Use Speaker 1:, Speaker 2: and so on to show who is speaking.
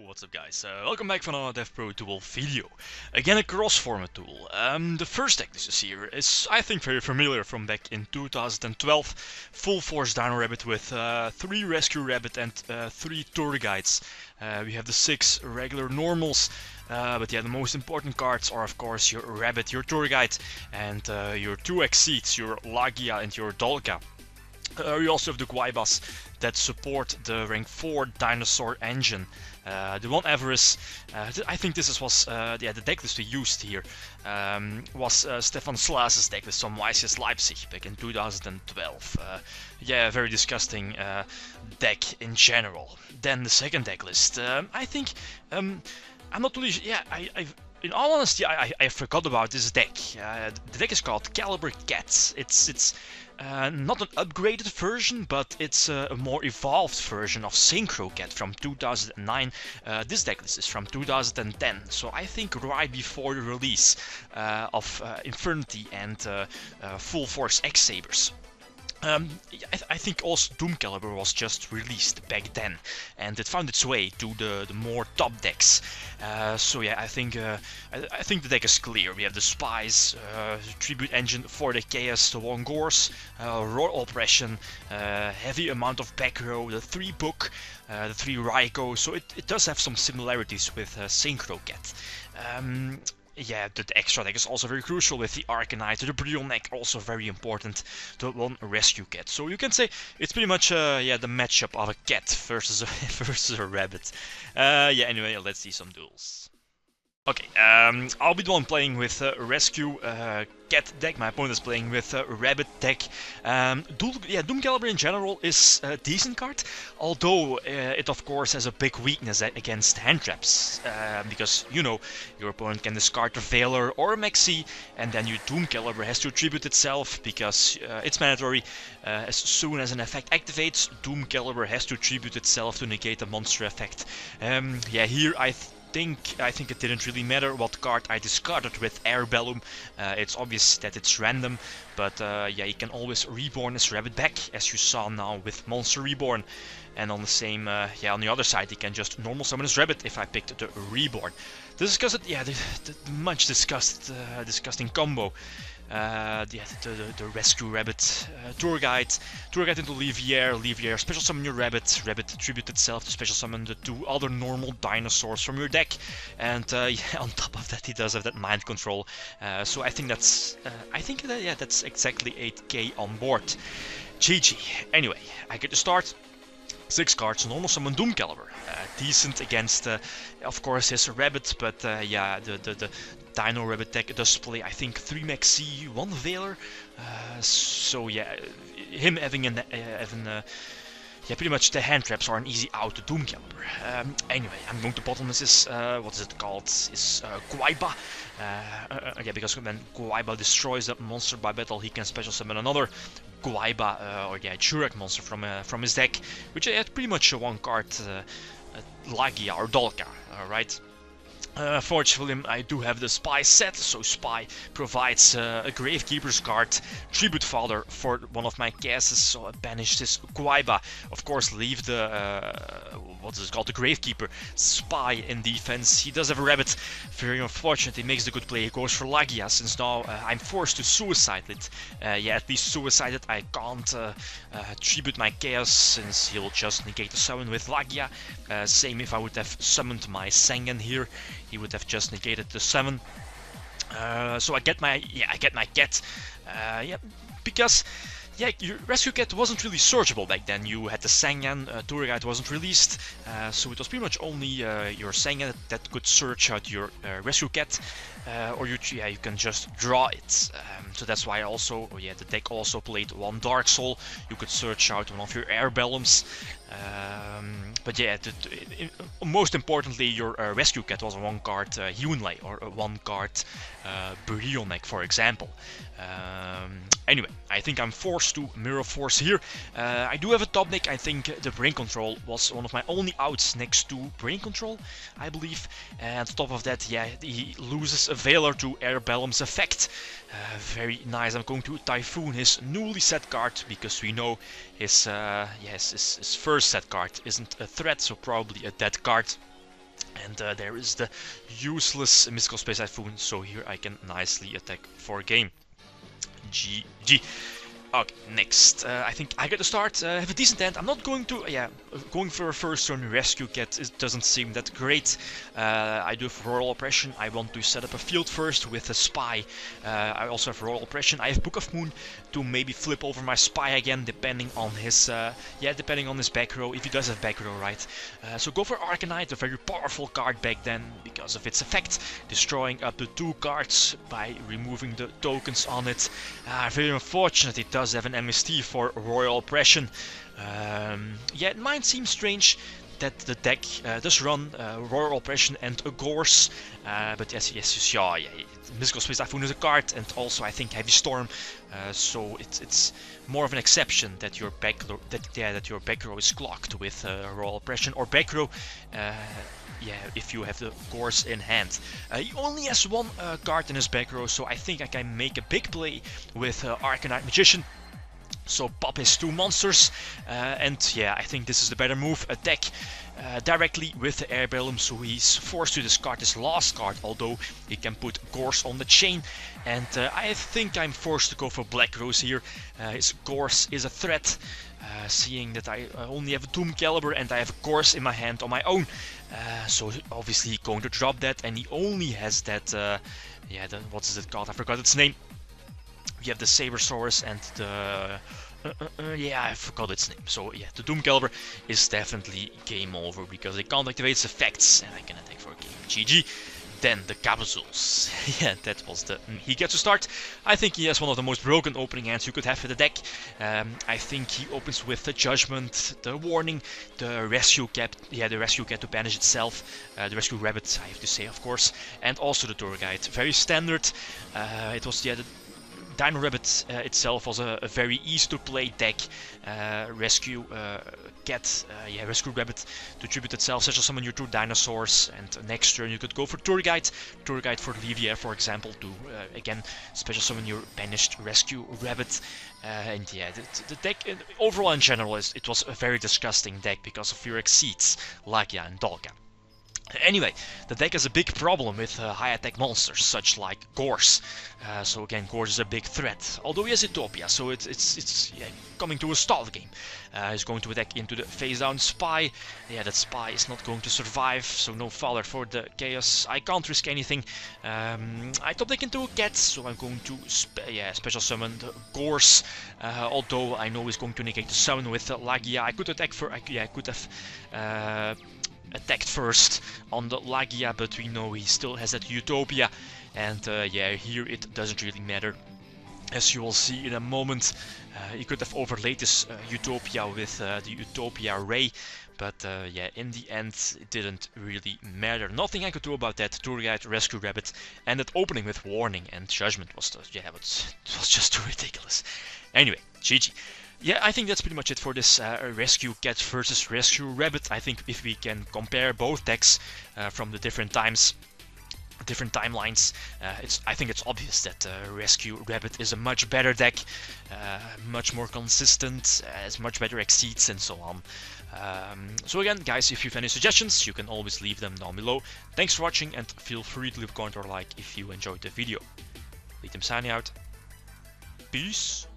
Speaker 1: What's up guys, welcome back for another DevPro Duel video. Again a cross-format tool. The first deck this is here is I think very familiar from back in 2012. Full force Dino Rabbit with 3 Rescue Rabbit and 3 Tour Guides. We have the 6 regular normals, but yeah, the most important cards are of course your Rabbit, your Tour Guide, and your 2 Exceeds, your Lagia and your Dolka. We also have the Guaibas that support the rank 4 dinosaur engine. The one Everest, I think this was the decklist we used here, was Stefan Slaas's decklist from YCS Leipzig back in 2012. Yeah, very disgusting deck in general. Then the second decklist, I think, I'm not really, yeah, in all honesty, I forgot about this deck. The deck is called Caliber Cat. It's not an upgraded version, but it's a more evolved version of Synchro Cat from 2009. This decklist is from 2010, so I think right before the release of Infernity and Full Force X-Sabers. I think also Doom Caliber was just released back then, and it found its way to the more top decks. So yeah, I think the deck is clear. We have the Spies, Tribute Engine for the Chaos, the One Gores, Royal Oppression, heavy amount of back row, the 3 Book, the 3 Raiko. So it does have some similarities with Synchro Cat. Yeah, the extra deck is also very crucial with the Arcanite, the Brionneck, also very important, the 1 Rescue Cat. So you can say it's pretty much yeah, the matchup of a cat versus a rabbit. Yeah, anyway, let's see some duels. Okay, I'll be the one playing with Rescue Cat deck. My opponent is playing with Rabbit deck. Doom Caliber in general is a decent card, although it of course has a big weakness against hand traps, because you know your opponent can discard a Veiler or a Maxi, and then your Doom Caliber has to tribute itself because it's mandatory. As soon as an effect activates, Doom Caliber has to tribute itself to negate a monster effect. Yeah, here I think it didn't really matter what card I discarded with Air Bellum. It's obvious that it's random, but yeah, you can always reborn his Rabbit back, as you saw now with Monster Reborn. And on the same, yeah, on the other side, he can just normal summon his Rabbit if I picked the Reborn. Discuss it, yeah, the much disgusting combo. The Rescue Rabbit, Tour Guide into Leviair, special summon your Rabbit, tribute itself to special summon the 2 other normal dinosaurs from your deck, and yeah, on top of that he does have that mind control, so I think that's, yeah, that's exactly 8k on board. GG. Anyway, I get to start. 6 cards, normal summon Doom Caliber. Decent against, of course, his Rabbit, but yeah, the Dino Rabbit deck does play, I think, 3 Maxi, 1 Veiler. So yeah, him having yeah, pretty much the hand traps are an easy out to Doom Caliber. Anyway, I'm going to bottom this, what is it called? Is Guaiba. Yeah, because when Guaiba destroys a monster by battle, he can special summon another Guaiba or yeah, Jurak monster from his deck, which had pretty much a 1 card Lagia or Dolka, right? Fortunately, I do have the Spy set, so Spy provides a Gravekeeper's card, Tribute Father for one of my casts, so I banish this Guaiba. Of course, leave the, what is it called, the Gravekeeper Spy in defense. He does have a Rabbit, very unfortunate, he makes the good play, he goes for Lagia, since now I'm forced to suicide it. Yeah, at least suicide it, I can't tribute my Chaos, since he'll just negate the summon with Lagia. Same if I would have summoned my Sengen here. He would have just negated the 7. So I get my cat. Yeah, because yeah, your Rescue Cat wasn't really searchable back then. You had the Sengen, Tour Guide wasn't released, so it was pretty much only your Sengen that could search out your Rescue Cat, or you can just draw it. So that's why also, yeah, the deck also played 1 Dark Soul. You could search out one of your Air Bellums. But yeah, most importantly, your Rescue Cat was a 1 card Yunlei or a 1 card Brionneck, for example. Anyway, I think I'm forced to Mirror Force here. I do have a top deck. I think the Brain Control was one of my only outs next to Brain Control, I believe. And on top of that, yeah, he loses a Veiler to Air Bellum's effect. Very nice. I'm going to Typhoon, his newly set card, because we know his first set card isn't a threat, so probably a dead card. And there is the useless Mystical Space Typhoon, so here I can nicely attack for game. GG. Okay, next. I think I get to start. Have a decent end. I'm not going to, going for a first turn rescue cat. It doesn't seem that great. I do have Royal Oppression. I want to set up a field first with a spy. I also have Royal Oppression. I have Book of Moon to maybe flip over my spy again, depending on his, depending on his back row. If he does have back row, right? So go for Arcanite, a very powerful card back then because of its effect, destroying up to 2 cards by removing the tokens on it. Very unfortunate. It does have an MST for Royal Oppression. It might seem strange that the deck does run Royal Oppression and a Gorse, but yes, Mystical Space Typhoon is a card, and also I think Heavy Storm, so it's more of an exception that your back row is clocked with Royal Oppression or back row. If you have the Gorse in hand. He only has 1 card in his back row, so I think I can make a big play with Arcanite Magician. So pop his 2 monsters, and I think this is the better move. Attack directly with the Air Bellum, so he's forced to discard his last card, although he can put Gorse on the chain. And I think I'm forced to go for Black Rose here. His Gorse is a threat, seeing that I only have a Doom Caliber and I have a Gorse in my hand on my own. So obviously going to drop that, and he only has that, what is it called? I forgot its name. You have the Sabersaurus and the... I forgot its name. So the Doom Caliber is definitely game over because it can't activate its effects, and I can attack for a game. GG. Then the Capsules. That was the... He gets to start. I think he has one of the most broken opening hands you could have for the deck. I think he opens with the Judgment, the Warning, the Rescue Cat, the Rescue Cat to banish itself, the Rescue Rabbit, I have to say, of course, and also the Tour Guide. Very standard. It was, the Dino Rabbit itself was a very easy to play deck. Rescue Cat, Rescue Rabbit to tribute itself, such as summon your 2 dinosaurs, and next turn you could go for Tour Guide for Livier, for example, to again special summon your banished Rescue Rabbit. The deck overall in general it was a very disgusting deck because of your Exceeds, Lagia and Dolga. Anyway, the deck has a big problem with high attack monsters, such like Gorse. So again, Gorse is a big threat. Although he has Utopia, so it's coming to a stall game. He's going to attack into the face down Spy. That Spy is not going to survive, so no Father for the Chaos. I can't risk anything. I top deck into a Cat, so I'm going to special summon the Gorse. Although I know he's going to negate the summon with Lagia. I could attack for... I could have... attacked first on the Lagia, but we know he still has that Utopia, and here it doesn't really matter. As you will see in a moment, he could have overlaid this Utopia with the Utopia Ray, but in the end it didn't really matter. Nothing I could do about that. Tour Guide, Rescue Rabbit, and that opening with Warning and Judgment was it was just too ridiculous. Anyway, GG. I think that's pretty much it for this Rescue Cat versus Rescue Rabbit. I think if we can compare both decks from the different times, different timelines, I think it's obvious that Rescue Rabbit is a much better deck, much more consistent, has much better Exceeds and so on. So again, guys, if you have any suggestions, you can always leave them down below. Thanks for watching, and feel free to leave a comment or like if you enjoyed the video. Lead them signing out. Peace.